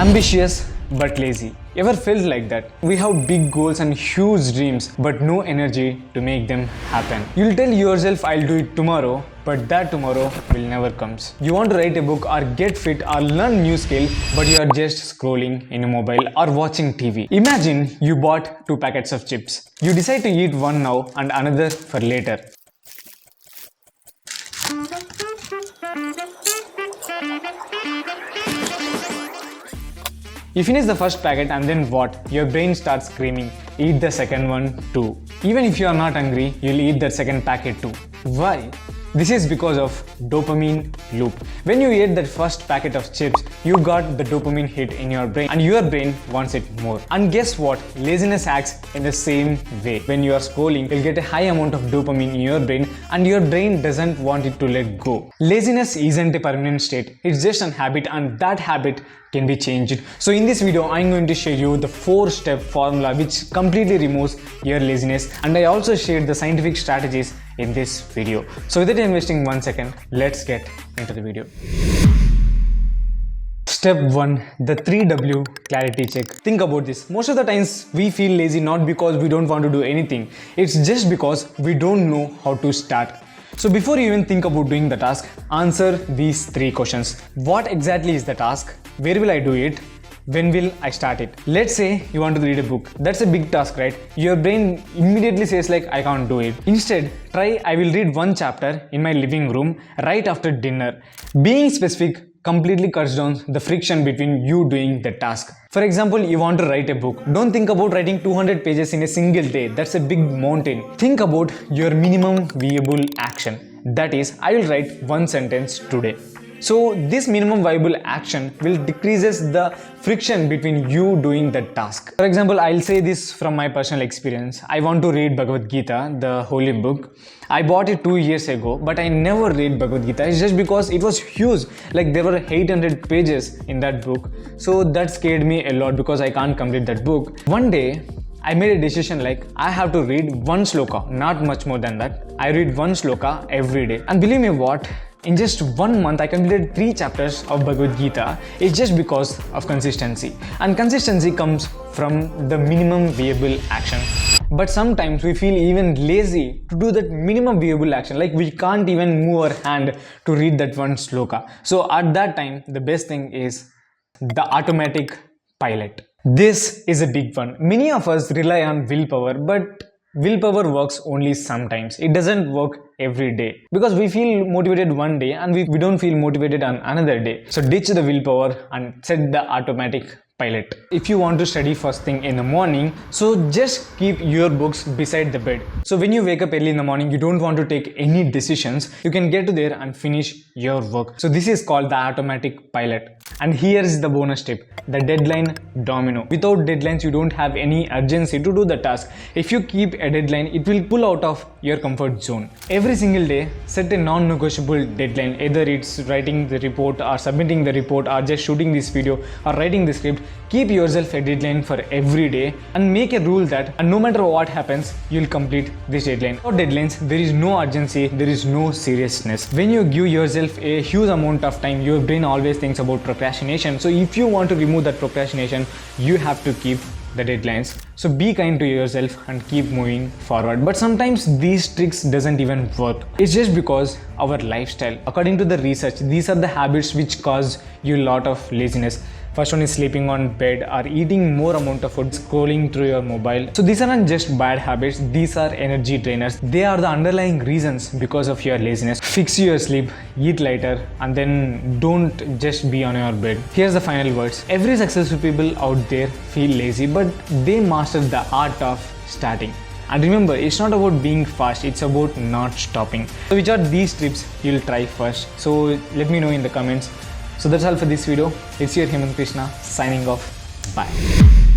Ambitious but lazy. Ever felt like that? We have big goals and huge dreams but no energy to make them happen. You'll tell yourself I'll do it tomorrow, but that tomorrow will never comes. You want to write a book or get fit or learn new skill, but you are just scrolling in a mobile or watching TV. Imagine you bought 2 packets of chips. You decide to eat one now and another for later. You finish the first packet and then what? Your brain starts screaming, eat the second one too. Even if you are not hungry, you'll eat that second packet too. Why? This is because of dopamine loop. When you ate that first packet of chips, you got the dopamine hit in your brain and your brain wants it more. And guess what? Laziness acts in the same way. When you are scrolling, you'll get a high amount of dopamine in your brain and your brain doesn't want it to let go. Laziness isn't a permanent state. It's just an habit and that habit can be changed. So in this video, I'm going to show you the 4-step formula which completely removes your laziness, and I also shared the scientific strategies in this video. So without investing 1 second, let's get into the video. Step 1, the 3W clarity check. Think about this. Most of the times we feel lazy not because we don't want to do anything. It's just because we don't know how to start. So before you even think about doing the task, answer these 3 questions. What exactly is the task? Where will I do it? When will I start it? Let's say you want to read a book. That's a big task, right? Your brain immediately says like, I can't do it. Instead, try I will read 1 chapter in my living room right after dinner. Being specific completely cuts down the friction between you doing the task. For example, you want to write a book. Don't think about writing 200 pages in a single day. That's a big mountain. Think about your minimum viable action. That is, I will write 1 sentence today. So this minimum viable action will decreases the friction between you doing the task. For example, I'll say this from my personal experience. I want to read Bhagavad Gita, the holy book. I bought it 2 years ago, but I never read Bhagavad Gita. It's just because it was huge. Like there were 800 pages in that book. So that scared me a lot because I can't complete that book. One day, I made a decision like I have to read 1 sloka, not much more than that. I read 1 sloka every day. And believe me what? In just 1 month, I completed 3 chapters of Bhagavad Gita. It's just because of consistency. And consistency comes from the minimum viable action. But sometimes we feel even lazy to do that minimum viable action. Like we can't even move our hand to read that 1 sloka. So at that time, the best thing is the automatic pilot. This is a big one. Many of us rely on willpower, but willpower works only sometimes. It doesn't work every day because we feel motivated one day and we don't feel motivated on another day. So ditch the willpower and set the automatic pilot. If you want to study first thing in the morning, so just keep your books beside the bed. So when you wake up early in the morning, you don't want to take any decisions, you can get to there and finish your work. So this is called the automatic pilot. And here is the bonus tip, the deadline domino. Without deadlines, you don't have any urgency to do the task. If you keep a deadline, it will pull out of your comfort zone. Every single day, set a non-negotiable deadline. Either it's writing the report or submitting the report or just shooting this video or writing the script. Keep yourself a deadline for every day and make a rule that no matter what happens, you'll complete this deadline. Without deadlines, there is no urgency, there is no seriousness. When you give yourself a huge amount of time, your brain always thinks about procrastination. So if you want to remove that procrastination, you have to keep the deadlines. So be kind to yourself and keep moving forward. But sometimes these tricks doesn't even work. It's just because our lifestyle. According to the research, these are the habits which cause you a lot of laziness. First one is sleeping on bed or eating more amount of food, scrolling through your mobile. So these aren't just bad habits, these are energy drainers. They are the underlying reasons because of your laziness. Fix your sleep, eat lighter, and then don't just be on your bed. Here's the final words. Every successful people out there feel lazy, but they mastered the art of starting. And remember, it's not about being fast, it's about not stopping. So which are these tips you'll try first? So let me know in the comments. So that's all for this video. It's your Hemanth Krishna signing off. Bye.